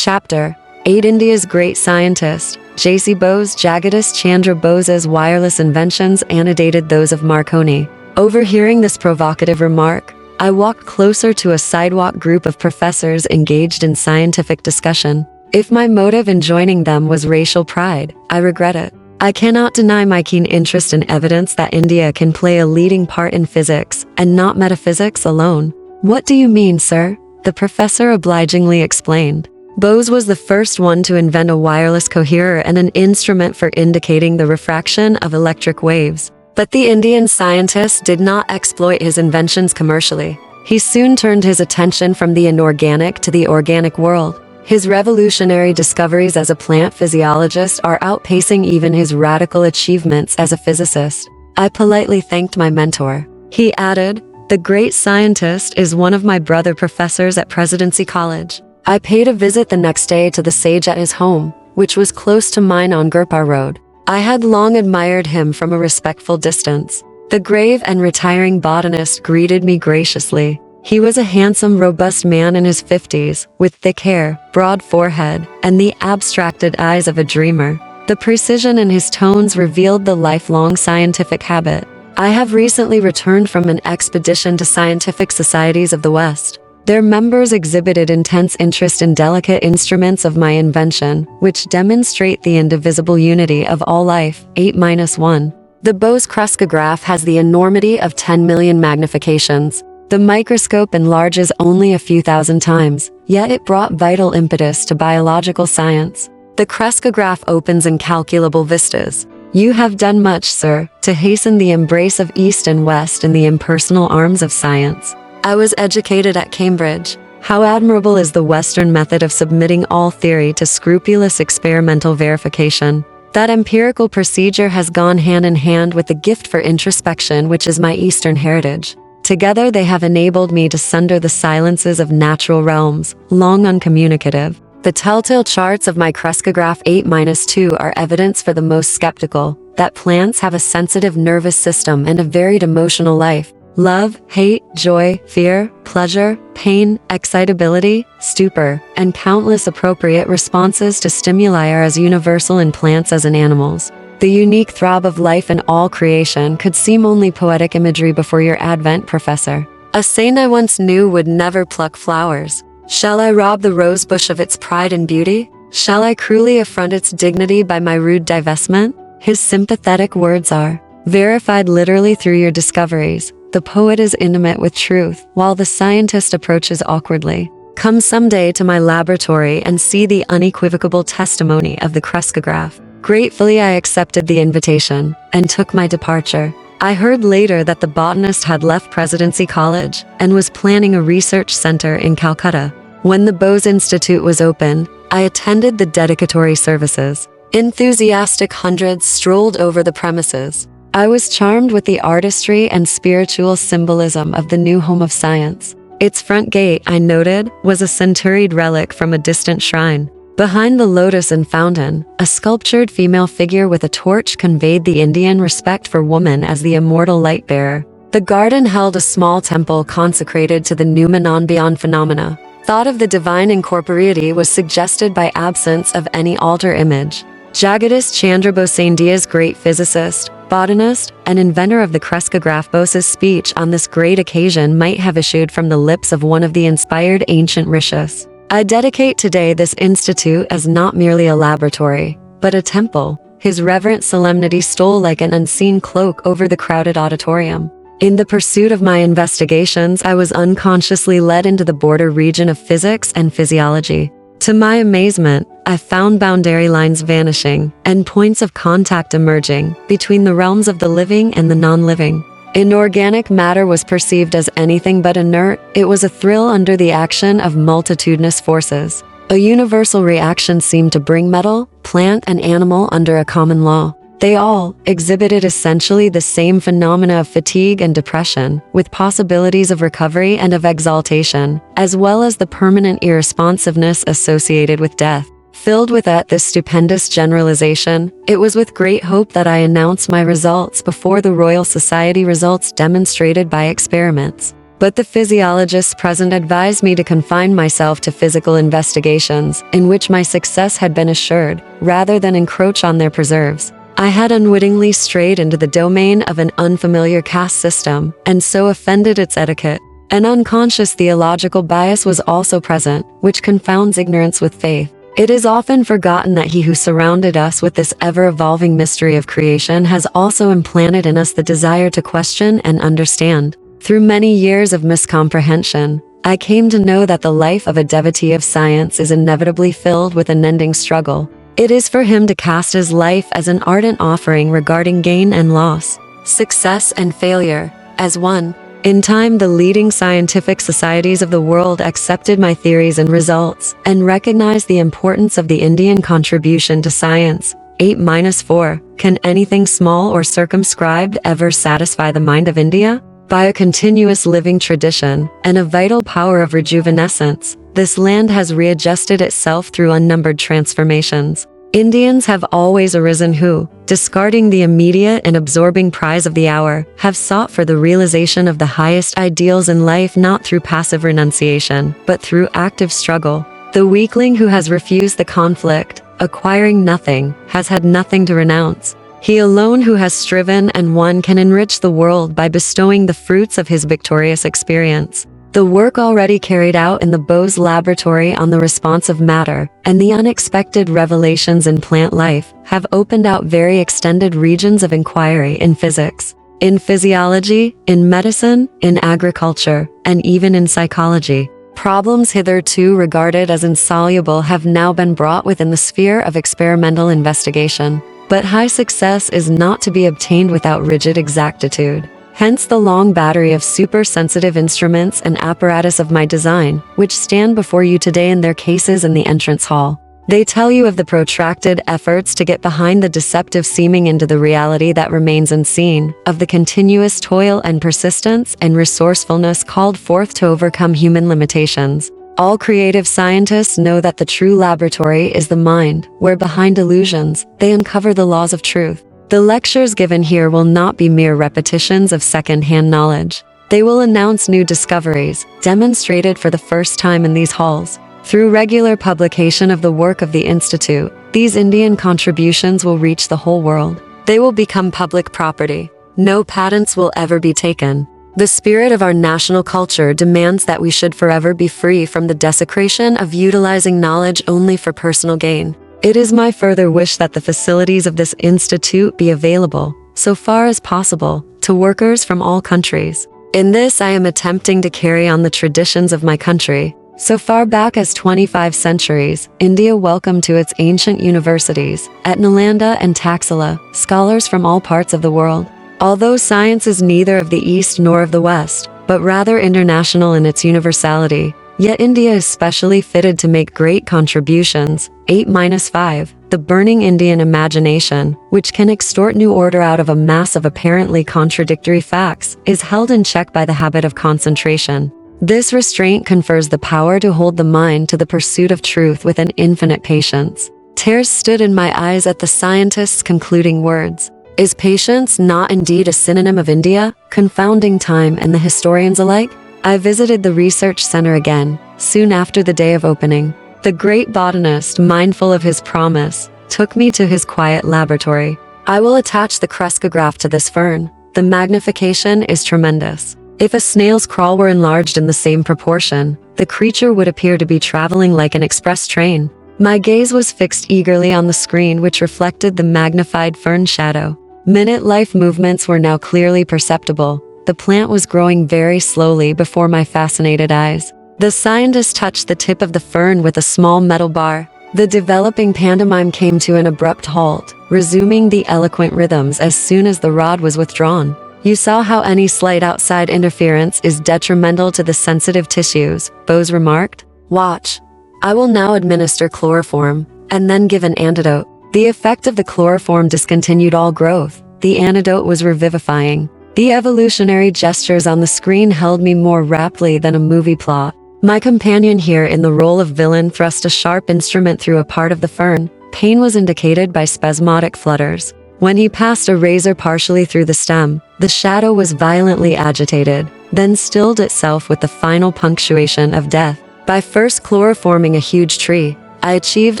Chapter 8. India's Great Scientist, J.C. Bose. Jagadish Chandra Bose's wireless inventions antedated those of Marconi. Overhearing this provocative remark, I walked closer to a sidewalk group of professors engaged in scientific discussion. If my motive in joining them was racial pride, I regret it. I cannot deny my keen interest in evidence that India can play a leading part in physics, and not metaphysics alone. What do you mean, sir? The professor obligingly explained. Bose was the first one to invent a wireless coherer and an instrument for indicating the refraction of electric waves. But the Indian scientist did not exploit his inventions commercially. He soon turned his attention from the inorganic to the organic world. His revolutionary discoveries as a plant physiologist are outpacing even his radical achievements as a physicist. I politely thanked my mentor. He added, "The great scientist is one of my brother professors at Presidency College." I paid a visit the next day to the sage at his home, which was close to mine on Gurpar Road. I had long admired him from a respectful distance. The grave and retiring botanist greeted me graciously. He was a handsome, robust man in his 50s, with thick hair, broad forehead, and the abstracted eyes of a dreamer. The precision in his tones revealed the lifelong scientific habit. I have recently returned from an expedition to scientific societies of the West. Their members exhibited intense interest in delicate instruments of my invention, which demonstrate the indivisible unity of all life. 8-1. The Bose cruskograph has the enormity of 10 million magnifications. The microscope enlarges only a few thousand times, yet it brought vital impetus to biological science. The cruskograph opens incalculable vistas. You have done much, sir, to hasten the embrace of East and West in the impersonal arms of science. I was educated at Cambridge. How admirable is the Western method of submitting all theory to scrupulous experimental verification. That empirical procedure has gone hand in hand with the gift for introspection, which is my Eastern heritage. Together they have enabled me to sunder the silences of natural realms, long uncommunicative. The telltale charts of my cruskograph 8-2 are evidence for the most skeptical, that plants have a sensitive nervous system and a varied emotional life. Love, hate, joy, fear, pleasure, pain, excitability, stupor, and countless appropriate responses to stimuli are as universal in plants as in animals. The unique throb of life in all creation could seem only poetic imagery before your advent, Professor. A saint I once knew would never pluck flowers. Shall I rob the rosebush of its pride and beauty? Shall I cruelly affront its dignity by my rude divestment? His sympathetic words are verified literally through your discoveries. The poet is intimate with truth, while the scientist approaches awkwardly. Come someday to my laboratory and see the unequivocal testimony of the cruskograph. Gratefully I accepted the invitation, and took my departure. I heard later that the botanist had left Presidency College, and was planning a research center in Calcutta. When the Bose Institute was opened, I attended the dedicatory services. Enthusiastic hundreds strolled over the premises. I was charmed with the artistry and spiritual symbolism of the new home of science. Its front gate, I noted, was a centuried relic from a distant shrine. Behind the lotus and fountain, a sculptured female figure with a torch conveyed the Indian respect for woman as the immortal light-bearer. The garden held a small temple consecrated to the noumenon beyond phenomena. Thought of the divine incorporeity was suggested by absence of any altar image. Jagadish Chandra Bose, India's great physicist, botanist, and inventor of the cruskograph. Bose's speech on this great occasion might have issued from the lips of one of the inspired ancient rishis. I dedicate today this institute as not merely a laboratory, but a temple. His reverent solemnity stole like an unseen cloak over the crowded auditorium. In the pursuit of my investigations, I was unconsciously led into the border region of physics and physiology. To my amazement, I found boundary lines vanishing, and points of contact emerging, between the realms of the living and the non-living. Inorganic matter was perceived as anything but inert. It was a thrill under the action of multitudinous forces. A universal reaction seemed to bring metal, plant, and animal under a common law. They all exhibited essentially the same phenomena of fatigue and depression, with possibilities of recovery and of exaltation, as well as the permanent irresponsiveness associated with death. Filled with this stupendous generalization, it was with great hope that I announced my results before the Royal Society, results demonstrated by experiments. But the physiologists present advised me to confine myself to physical investigations, in which my success had been assured, rather than encroach on their preserves. I had unwittingly strayed into the domain of an unfamiliar caste system, and so offended its etiquette. An unconscious theological bias was also present, which confounds ignorance with faith. It is often forgotten that he who surrounded us with this ever-evolving mystery of creation has also implanted in us the desire to question and understand. Through many years of miscomprehension, I came to know that the life of a devotee of science is inevitably filled with unending struggle. It is for him to cast his life as an ardent offering regarding gain and loss, success and failure, as one. In time, the leading scientific societies of the world accepted my theories and results, and recognized the importance of the Indian contribution to science. 8-4. Can anything small or circumscribed ever satisfy the mind of India? By a continuous living tradition, and a vital power of rejuvenescence, this land has readjusted itself through unnumbered transformations. Indians have always arisen who, discarding the immediate and absorbing prize of the hour, have sought for the realization of the highest ideals in life not through passive renunciation, but through active struggle. The weakling who has refused the conflict, acquiring nothing, has had nothing to renounce. He alone who has striven and won can enrich the world by bestowing the fruits of his victorious experience. The work already carried out in the Bose laboratory on the response of matter, and the unexpected revelations in plant life, have opened out very extended regions of inquiry in physics, in physiology, in medicine, in agriculture, and even in psychology. Problems hitherto regarded as insoluble have now been brought within the sphere of experimental investigation. But high success is not to be obtained without rigid exactitude. Hence the long battery of super-sensitive instruments and apparatus of my design, which stand before you today in their cases in the entrance hall. They tell you of the protracted efforts to get behind the deceptive seeming into the reality that remains unseen, of the continuous toil and persistence and resourcefulness called forth to overcome human limitations. All creative scientists know that the true laboratory is the mind, where behind illusions, they uncover the laws of truth. The lectures given here will not be mere repetitions of second-hand knowledge. They will announce new discoveries, demonstrated for the first time in these halls. Through regular publication of the work of the Institute, these Indian contributions will reach the whole world. They will become public property. No patents will ever be taken. The spirit of our national culture demands that we should forever be free from the desecration of utilizing knowledge only for personal gain. It is my further wish that the facilities of this institute be available, so far as possible, to workers from all countries. In this I am attempting to carry on the traditions of my country. So far back as 25 centuries, India welcomed to its ancient universities, at Nalanda and Taxila, scholars from all parts of the world. Although science is neither of the East nor of the West, but rather international in its universality, yet India is specially fitted to make great contributions. 8-5. The burning Indian imagination, which can extort new order out of a mass of apparently contradictory facts, is held in check by the habit of concentration. This restraint confers the power to hold the mind to the pursuit of truth with an infinite patience. Tears stood in my eyes at the scientist's concluding words. Is patience not indeed a synonym of India, confounding time and the historians alike? I visited the research center again, soon after the day of opening. The great botanist, mindful of his promise, took me to his quiet laboratory. I will attach the crescograph to this fern. The magnification is tremendous. If a snail's crawl were enlarged in the same proportion, the creature would appear to be traveling like an express train. My gaze was fixed eagerly on the screen which reflected the magnified fern shadow. Minute life movements were now clearly perceptible. The plant was growing very slowly before my fascinated eyes. The scientist touched the tip of the fern with a small metal bar. The developing pantomime came to an abrupt halt, resuming the eloquent rhythms as soon as the rod was withdrawn. You saw how any slight outside interference is detrimental to the sensitive tissues, Bose remarked. Watch. I will now administer chloroform, and then give an antidote. The effect of the chloroform discontinued all growth. The antidote was revivifying. The evolutionary gestures on the screen held me more raptly than a movie plot. My companion here in the role of villain thrust a sharp instrument through a part of the fern. Pain was indicated by spasmodic flutters. When he passed a razor partially through the stem, the shadow was violently agitated. then stilled itself with the final punctuation of death. By first chloroforming a huge tree, I achieved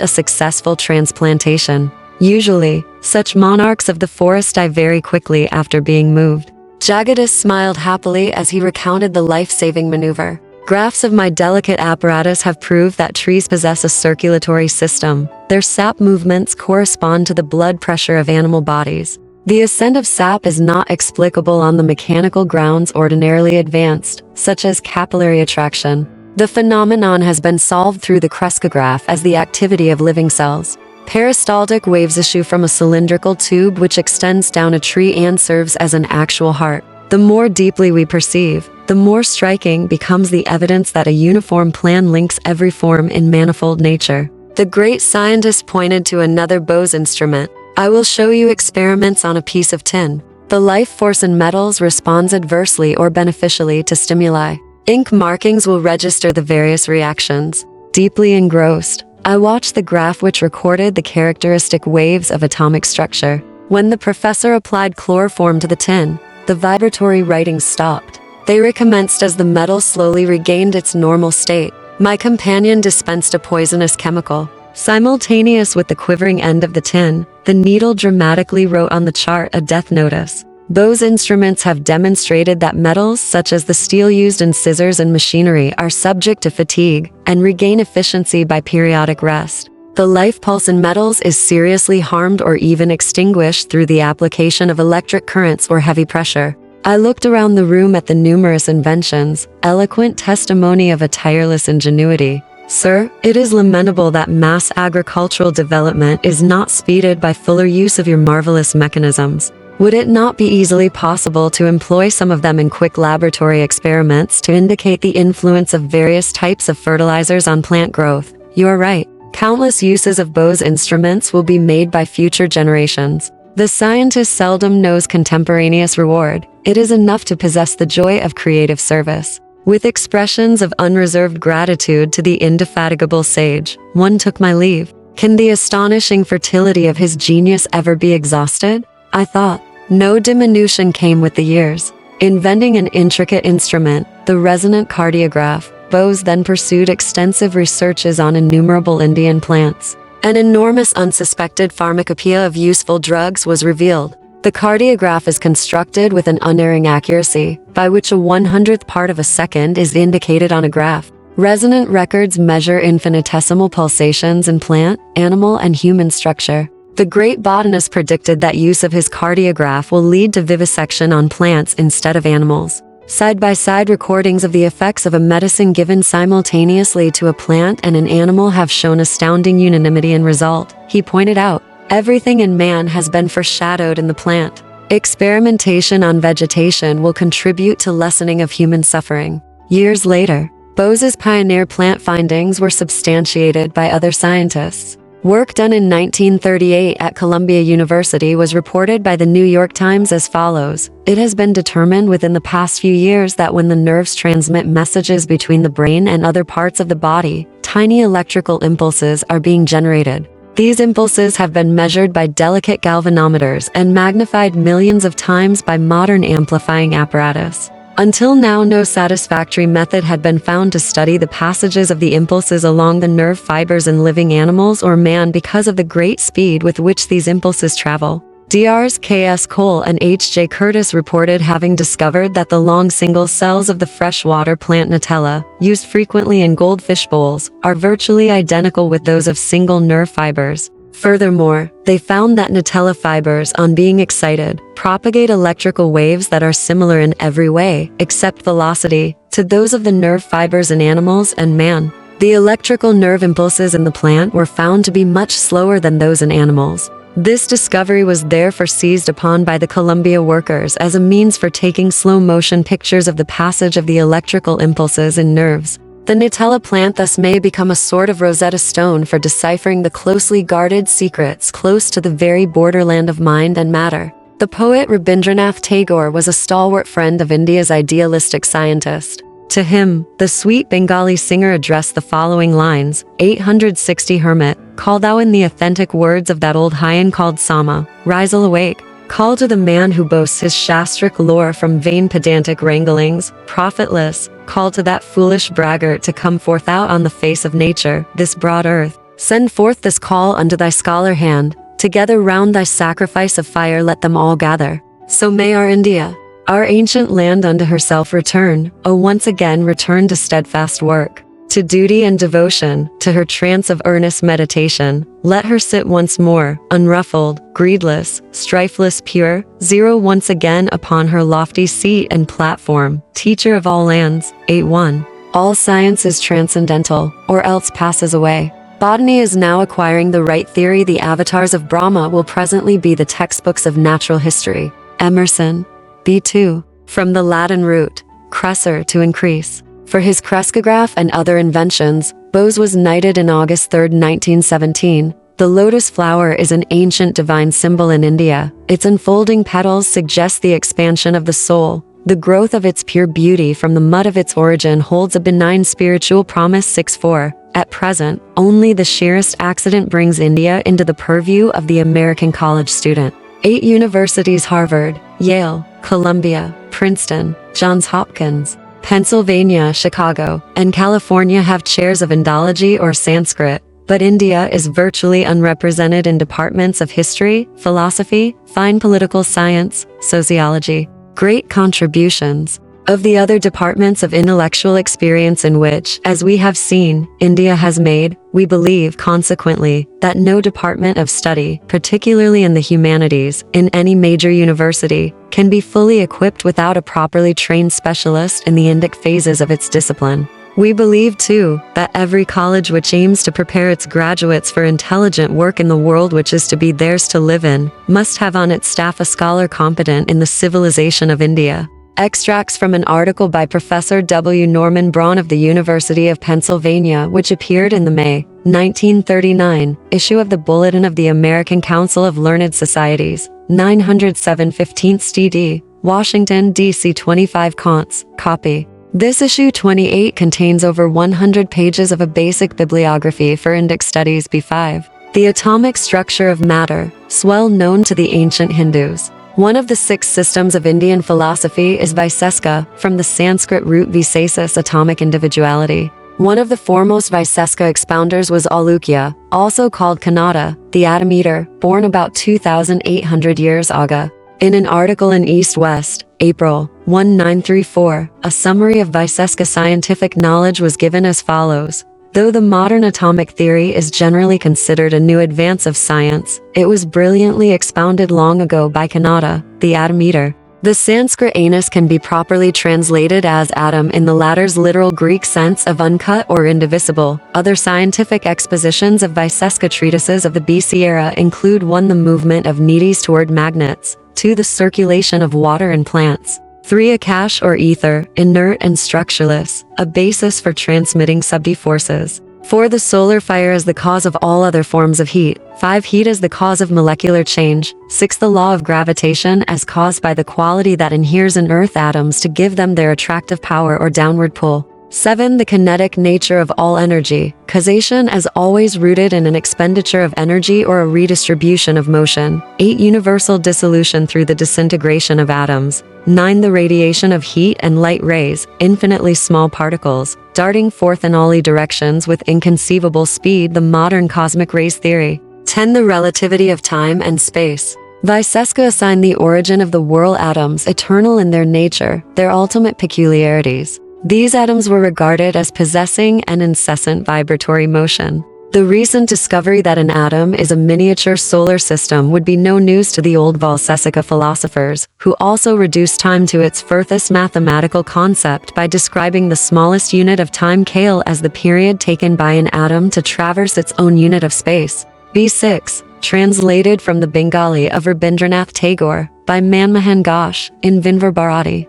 a successful transplantation. Usually, such monarchs of the forest die very quickly after being moved. Jagadish smiled happily as he recounted the life-saving maneuver. Graphs of my delicate apparatus have proved that trees possess a circulatory system. Their sap movements correspond to the blood pressure of animal bodies. The ascent of sap is not explicable on the mechanical grounds ordinarily advanced, such as capillary attraction. The phenomenon has been solved through the crescograph as the activity of living cells. Peristaltic waves issue from a cylindrical tube which extends down a tree and serves as an actual heart. The more deeply we perceive, the more striking becomes the evidence that a uniform plan links every form in manifold nature. The great scientist pointed to another Bose instrument. I will show you experiments on a piece of tin. The life force in metals responds adversely or beneficially to stimuli. Ink markings will register the various reactions. Deeply engrossed, I watched the graph which recorded the characteristic waves of atomic structure. When the professor applied chloroform to the tin, the vibratory writings stopped. They recommenced as the metal slowly regained its normal state. My companion dispensed a poisonous chemical. Simultaneous with the quivering end of the tin, the needle dramatically wrote on the chart a death notice. Bose instruments have demonstrated that metals such as the steel used in scissors and machinery are subject to fatigue and regain efficiency by periodic rest. The life pulse in metals is seriously harmed or even extinguished through the application of electric currents or heavy pressure. I looked around the room at the numerous inventions, eloquent testimony of a tireless ingenuity. Sir, it is lamentable that mass agricultural development is not speeded by fuller use of your marvelous mechanisms. Would it not be easily possible to employ some of them in quick laboratory experiments to indicate the influence of various types of fertilizers on plant growth? You are right. Countless uses of Bose instruments will be made by future generations. The scientist seldom knows contemporaneous reward. It is enough to possess the joy of creative service. With expressions of unreserved gratitude to the indefatigable sage, one took my leave. Can the astonishing fertility of his genius ever be exhausted? I thought. No diminution came with the years. Inventing an intricate instrument, the resonant cardiograph, Bose then pursued extensive researches on innumerable Indian plants. An enormous unsuspected pharmacopoeia of useful drugs was revealed. The cardiograph is constructed with an unerring accuracy, by which a 100th part of a second is indicated on a graph. Resonant records measure infinitesimal pulsations in plant, animal, and human structure. The great botanist predicted that use of his cardiograph will lead to vivisection on plants instead of animals. Side-by-side recordings of the effects of a medicine given simultaneously to a plant and an animal have shown astounding unanimity in result, he pointed out. Everything in man has been foreshadowed in the plant. Experimentation on vegetation will contribute to lessening of human suffering. Years later, Bose's pioneer plant findings were substantiated by other scientists. Work done in 1938 at Columbia University was reported by the New York Times as follows. It has been determined within the past few years that when the nerves transmit messages between the brain and other parts of the body, tiny electrical impulses are being generated. These impulses have been measured by delicate galvanometers and magnified millions of times by modern amplifying apparatus. Until now, no satisfactory method had been found to study the passages of the impulses along the nerve fibers in living animals or man because of the great speed with which these impulses travel. Drs. K.S. Cole and H.J. Curtis reported having discovered that the long single cells of the freshwater plant Nutella, used frequently in goldfish bowls, are virtually identical with those of single nerve fibers. Furthermore, they found that Nutella fibers, on being excited, propagate electrical waves that are similar in every way, except velocity, to those of the nerve fibers in animals and man. The electrical nerve impulses in the plant were found to be much slower than those in animals. This discovery was therefore seized upon by the Columbia workers as a means for taking slow-motion pictures of the passage of the electrical impulses in nerves. The Nutella plant thus may become a sort of Rosetta Stone for deciphering the closely guarded secrets close to the very borderland of mind and matter. The poet Rabindranath Tagore was a stalwart friend of India's idealistic scientist. To him, the sweet Bengali singer addressed the following lines, 860 Hermit, call thou in the authentic words of that old Hyan called Sama, rise awake. Call to the man who boasts his shastric lore from vain pedantic wranglings, profitless. Call to that foolish braggart to come forth out on the face of nature, this broad earth. Send forth this call unto thy scholar hand. Together round thy sacrifice of fire let them all gather. So may our India, our ancient land, unto herself return, O once again return to steadfast work, to duty and devotion, to her trance of earnest meditation. Let her sit once more, unruffled, greedless, strifeless, pure, zero once again upon her lofty seat and platform, teacher of all lands. 8.1. All science is transcendental, or else passes away. Botany is now acquiring the right theory. The avatars of Brahma will presently be the textbooks of natural history. Emerson. B2. From the Latin root, crescer, to increase. For his crescograph and other inventions, Bose was knighted in August 3, 1917. The lotus flower is an ancient divine symbol in India. Its unfolding petals suggest the expansion of the soul. The growth of its pure beauty from the mud of its origin holds a benign spiritual promise. 6.4. At present, only the sheerest accident brings India into the purview of the American college student. 8 universities: Harvard, Yale, Columbia, Princeton, Johns Hopkins, Pennsylvania, Chicago, and California have chairs of Indology or Sanskrit, but India is virtually unrepresented in departments of history, philosophy, fine political science, sociology. Great contributions of the other departments of intellectual experience in which, as we have seen, India has made, we believe consequently, that no department of study, particularly in the humanities, in any major university, can be fully equipped without a properly trained specialist in the Indic phases of its discipline. We believe, too, that every college which aims to prepare its graduates for intelligent work in the world which is to be theirs to live in, must have on its staff a scholar competent in the civilization of India. Extracts from an article by Professor W. Norman Braun of the University of Pennsylvania, which appeared in the May 1939 issue of the Bulletin of the American Council of Learned Societies, 907 15th dd, Washington, D.C. 25 Cons. Copy. This issue 28 contains over 100 pages of a basic bibliography for Indic studies. B5. The atomic structure of matter, well known to the ancient Hindus. One of the 6 systems of Indian philosophy is Vaiseska, from the Sanskrit root visesis, atomic individuality. One of the foremost Vaiseska expounders was Alukya, also called Kannada, the atom eater, born about 2,800 years ago. In an article in East West, April 1934, a summary of Vaiseska scientific knowledge was given as follows. Though the modern atomic theory is generally considered a new advance of science, it was brilliantly expounded long ago by Kannada, the atom eater. The Sanskrit anus can be properly translated as atom in the latter's literal Greek sense of uncut or indivisible. Other scientific expositions of Vaiseska treatises of the BC era include 1. The movement of needles toward magnets, 2. The circulation of water in plants, 3. Akash or ether, inert and structureless, a basis for transmitting subtle forces. 4. The solar fire is the cause of all other forms of heat. 5. Heat is the cause of molecular change. 6. The law of gravitation as caused by the quality that inheres in earth atoms to give them their attractive power or downward pull. 7. The kinetic nature of all energy, causation as always rooted in an expenditure of energy or a redistribution of motion. 8. Universal dissolution through the disintegration of atoms. 9. The radiation of heat and light rays, infinitely small particles, darting forth in all directions with inconceivable speed, the modern cosmic rays theory. 10. The relativity of time and space. Vaiseska assigned the origin of the world atoms eternal in their nature, their ultimate peculiarities. These atoms were regarded as possessing an incessant vibratory motion. The recent discovery that an atom is a miniature solar system would be no news to the old Vaisesika philosophers, who also reduced time to its furthest mathematical concept by describing the smallest unit of time kale as the period taken by an atom to traverse its own unit of space. B6. Translated from the Bengali of Rabindranath Tagore, by Manmohan Ghosh, in Vinvar Bharati.